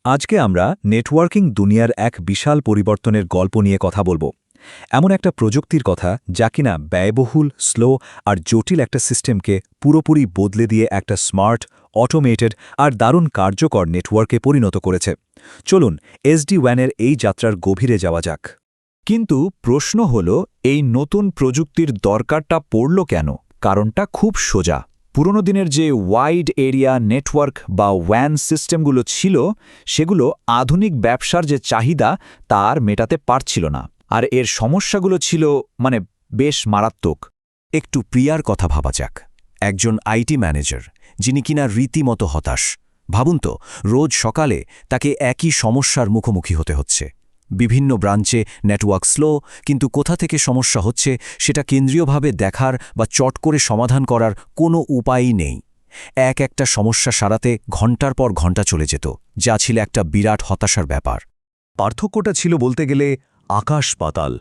আজকে আমরা নেটওয়ার্কিং দুনিয়ার এক বিশাল পরিবর্তনের গল্প নিয়ে কথা বলবো। এমন একটা প্রযুক্তির কথা যা কিনা ব্যয়বহুল, স্লো আর জটিল একটা সিস্টেমকে পুরোপুরি বদলে দিয়ে একটা স্মার্ট, অটোমেটেড আর দারুণ কার্যকর নেটওয়ার্কে পরিণত করেছে। চলুন SD-WAN-এর এই যাত্রার গভীরে যাওয়া যাক। কিন্তু প্রশ্ন হল, এই নতুন প্রযুক্তির দরকারটা পড়ল কেন? কারণটা খুব সোজা। পুরনো দিনের যে ওয়াইড এরিয়া নেটওয়ার্ক বা ওয়্যান সিস্টেমগুলো ছিল, সেগুলো আধুনিক ব্যবসার যে চাহিদা তার মেটাতে পারছিল না। আর এর সমস্যাগুলো ছিল বেশ মারাত্মক। একটু প্রিয়ার কথা ভাবা যাক। একজন আইটি ম্যানেজার, যিনি কিনা রীতিমতো হতাশ। ভাবুন তো, রোজ সকালে তাকে একই সমস্যার মুখোমুখি হতে হচ্ছে। বিভিন্ন ব্রাঞ্চে নেটওয়ার্ক স্লো, কিন্তু কোথা থেকে সমস্যা হচ্ছে সেটা কেন্দ্রীয়ভাবে দেখার বা চট করে সমাধান করার কোনো উপায়ই নেই। একটা সমস্যা সারাতে ঘণ্টার পর ঘণ্টা চলে যেত, যা ছিল একটা বিরাট হতাশার ব্যাপার। পার্থক্যটা ছিল বলতে গেলে আকাশ পাতাল।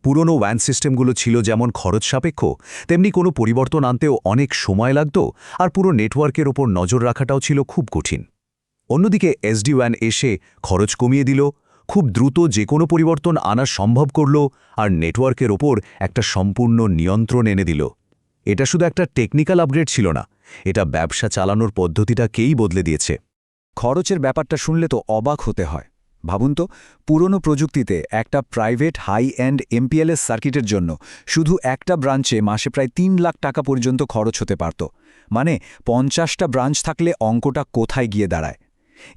পুরনো ওয়্যান সিস্টেমগুলো ছিল যেমন খরচ সাপেক্ষ, তেমনি কোনো পরিবর্তন আনতেও অনেক সময় লাগত, আর পুরো নেটওয়ার্কের ওপর নজর রাখাটাও ছিল খুব কঠিন। অন্যদিকে SD-WAN এসে খরচ কমিয়ে দিল, খুব দ্রুত যে কোনো পরিবর্তন আনা সম্ভব করল, আর নেটওয়ার্কের ওপর একটা সম্পূর্ণ নিয়ন্ত্রণ এনে দিল। এটা শুধু একটা টেকনিক্যাল আপগ্রেড ছিল না, এটা ব্যবসা চালানোর পদ্ধতিটাকেই বদলে দিয়েছে। খরচের ব্যাপারটা শুনলে তো অবাক হতে হয়। ভাবুন তো, পুরনো প্রযুক্তিতে একটা প্রাইভেট হাই এন্ড MPLS সার্কিটের জন্য শুধু একটা ব্রাঞ্চে মাসে প্রায় ৩ লাখ টাকা পর্যন্ত খরচ হতে পারত। 50টা ব্রাঞ্চ থাকলে অঙ্কটা কোথায় গিয়ে দাঁড়ায়?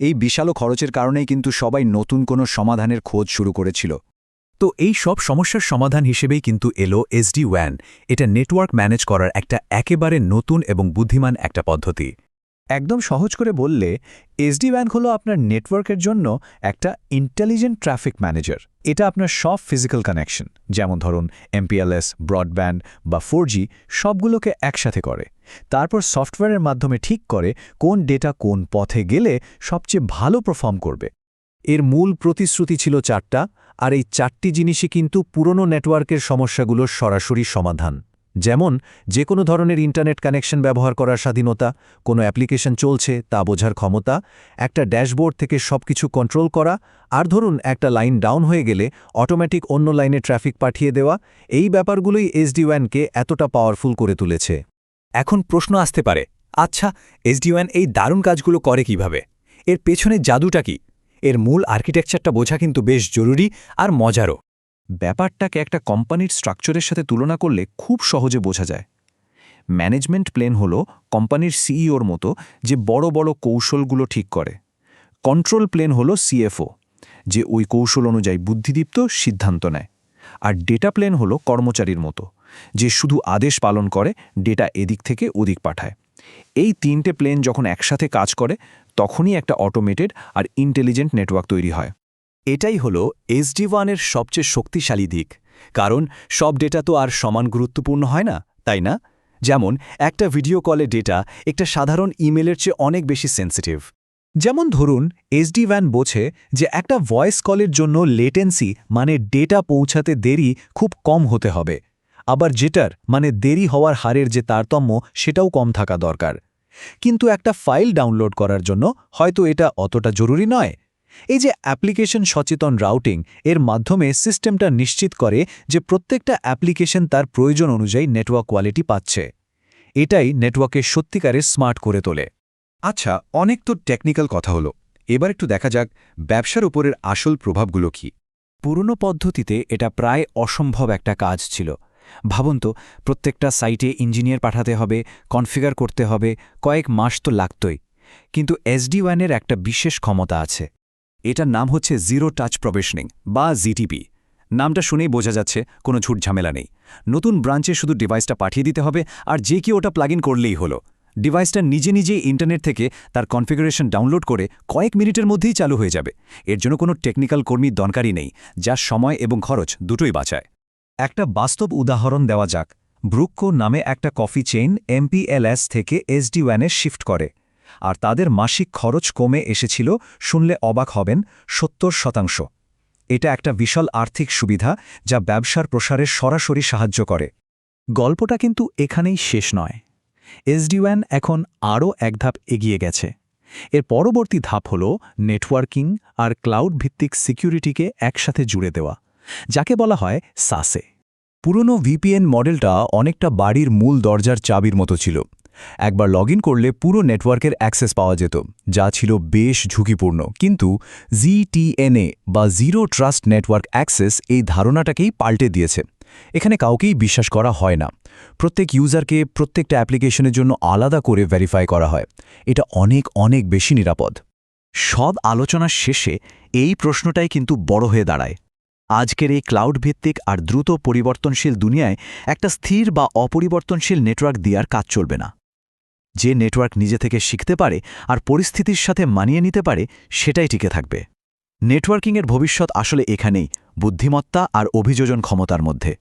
এই বিশাল খরচের কারণেই কিন্তু সবাই নতুন কোনো সমাধানের খোঁজ শুরু করেছিল। তো এই সব সমস্যার সমাধান হিসেবেই কিন্তু এলো SD-WAN। এটা নেটওয়ার্ক ম্যানেজ করার একটা একেবারে নতুন এবং বুদ্ধিমান একটা পদ্ধতি। একদম সহজ করে বললে, SD-WAN হলো আপনার নেটওয়ার্কের জন্য একটা ইন্টেলিজেন্ট ট্রাফিক ম্যানেজার। এটা আপনার সব ফিজিক্যাল কানেকশন, যেমন ধরুন MPLS, ব্রডব্যান্ড বা 4G, সবগুলোকে একসাথে করে। তারপর সফটওয়্যারের মাধ্যমে ঠিক করে কোন ডেটা কোন পথে গেলে সবচেয়ে ভালো পারফর্ম করবে। এর মূল প্রতিশ্রুতি ছিল 4টা, আর এই 4টি জিনিসই কিন্তু পুরনো নেটওয়ার্কের সমস্যাগুলোর সরাসরি সমাধান। যেমন যে কোনো ধরনের ইন্টারনেট কানেকশন ব্যবহার করার স্বাধীনতা, কোনো অ্যাপ্লিকেশন চলছে তা বোঝার ক্ষমতা, একটা ড্যাশবোর্ড থেকে সবকিছু কন্ট্রোল করা, আর ধরুন একটা লাইন ডাউন হয়ে গেলে অটোমেটিক অন্য লাইনে ট্রাফিক পাঠিয়ে দেওয়া। এই ব্যাপারগুলোই SD-WAN-কে এতটা পাওয়ারফুল করে তুলেছে। এখন প্রশ্ন আসতে পারে, আচ্ছা, SD-WAN এই দারুণ কাজগুলো করে কিভাবে? এর পেছনে জাদুটা কি? এর মূল আর্কিটেকচারটা বোঝা কিন্তু বেশ জরুরি আর মজারও। ব্যাপারটাকে একটা কোম্পানির স্ট্রাকচারের সাথে তুলনা করলে খুব সহজে বোঝা যায়। ম্যানেজমেন্ট প্লেন হলো কোম্পানির CEOর মতো, যে বড় বড় কৌশলগুলো ঠিক করে। কন্ট্রোল প্লেন হলো CFO, যে ওই কৌশল অনুযায়ী বুদ্ধিদীপ্ত সিদ্ধান্ত নেয়। আর ডেটা প্লেন হলো কর্মচারীর মতো, যে শুধু আদেশ পালন করে, ডেটা এদিক থেকে ওদিক পাঠায়। এই 3টে প্লেন যখন একসাথে কাজ করে, তখনই একটা অটোমেটেড আর ইন্টেলিজেন্ট নেটওয়ার্ক তৈরি হয়। এটাই হলো SD-WAN-এর সবচেয়ে শক্তিশালী দিক, কারণ সব ডেটা তো আর সমান গুরুত্বপূর্ণ হয় না, তাই না? যেমন একটা ভিডিও কলে ডেটা একটা সাধারণ ইমেলের চেয়ে অনেক বেশি সেন্সিটিভ। যেমন ধরুন SD-WAN বোঝে যে একটা ভয়েস কলের জন্য লেটেন্সি ডেটা পৌঁছাতে দেরি খুব কম হতে হবে, আবার যেটার দেরি হওয়ার হারের যে তারতম্য সেটাও কম থাকা দরকার। কিন্তু একটা ফাইল ডাউনলোড করার জন্য হয়তো এটা অতটা জরুরি নয়। এই যে অ্যাপ্লিকেশন সচেতন রাউটিং, এর মাধ্যমে সিস্টেমটা নিশ্চিত করে যে প্রত্যেকটা অ্যাপ্লিকেশন তার প্রয়োজন অনুযায়ী নেটওয়ার্ক কোয়ালিটি পাচ্ছে। এটাই নেটওয়ার্কে সত্যিকারের স্মার্ট করে তোলে। আচ্ছা, অনেক তো টেকনিক্যাল কথা হলো, এবার একটু দেখা যাক ব্যবসার উপরের আসল প্রভাবগুলো কি। পুরনো পদ্ধতিতে এটা প্রায় অসম্ভব একটা কাজ ছিল। ভাবুন তো, প্রত্যেকটা সাইটে ইঞ্জিনিয়ার পাঠাতে হবে, কনফিগার করতে হবে, কয়েক মাস তো লাগতই। কিন্তু SD-WAN-এর একটা বিশেষ ক্ষমতা আছে। এটার নাম হচ্ছে জিরো টাচ প্রভিশনিং বা ZTP। নামটা শুনেই বোঝা যাচ্ছে কোনো ঝুট ঝামেলা নেই। নতুন ব্রাঞ্চে শুধু ডিভাইসটা পাঠিয়ে দিতে হবে, আর যে কেউ ওটা প্লাগ ইন করলেই হলো। ডিভাইসটা নিজে নিজেই ইন্টারনেট থেকে তার কনফিগারেশন ডাউনলোড করে কয়েক মিনিটের মধ্যেই চালু হয়ে যাবে। এর জন্য কোনো টেকনিক্যাল কর্মীর দরকারই নেই, যা সময় এবং খরচ দুটোই বাঁচায়। একটা বাস্তব উদাহরণ দেওয়া যাক। ব্রুকো নামে একটা কফি চেইন MPLS থেকে SD-WAN-এ শিফট করে, আর তাদের মাসিক খরচ কমে এসেছিল, শুনলে অবাক হবেন, 70%। এটা একটা বিশাল আর্থিক সুবিধা যা ব্যবসার প্রসারে সরাসরি সাহায্য করে। গল্পটা কিন্তু এখানেই শেষ নয়। SD-WAN এখন আরও এক ধাপ এগিয়ে গেছে। এর পরবর্তী ধাপ হল নেটওয়ার্কিং আর ক্লাউড ভিত্তিক সিকিউরিটিকে একসাথে জুড়ে দেওয়া, যাকে বলা হয় সাসে। পুরনো ভিপিএন মডেলটা অনেকটা বাড়ির মূল দরজার চাবির মতো ছিল। একবার লগ করলে পুরো নেটওয়ার্কের অ্যাক্সেস পাওয়া যেত, যা ছিল বেশ ঝুঁকিপূর্ণ। কিন্তু ZTNA বা জিরো ট্রাস্ট নেটওয়ার্ক অ্যাক্সেস এই ধারণাটাকেই পাল্টে দিয়েছে। এখানে কাউকেই বিশ্বাস করা হয় না। প্রত্যেক ইউজারকে প্রত্যেকটা অ্যাপ্লিকেশনের জন্য আলাদা করে ভেরিফাই করা হয়। এটা অনেক অনেক বেশি নিরাপদ। সব আলোচনার শেষে এই প্রশ্নটাই কিন্তু বড় হয়ে দাঁড়ায়। আজকের এই ক্লাউড ভিত্তিক আর দ্রুত পরিবর্তনশীল দুনিয়ায় একটা স্থির বা অপরিবর্তনশীল নেটওয়ার্ক দেওয়ার কাজ চলবে না। যে নেটওয়ার্ক নিজে থেকে শিখতে পারে আর পরিস্থিতির সাথে মানিয়ে নিতে পারে, সেটাই টিকে থাকবে। নেটওয়ার্কিংয়ের ভবিষ্যৎ আসলে এখানেই, বুদ্ধিমত্তা আর অভিযোজন ক্ষমতার মধ্যে।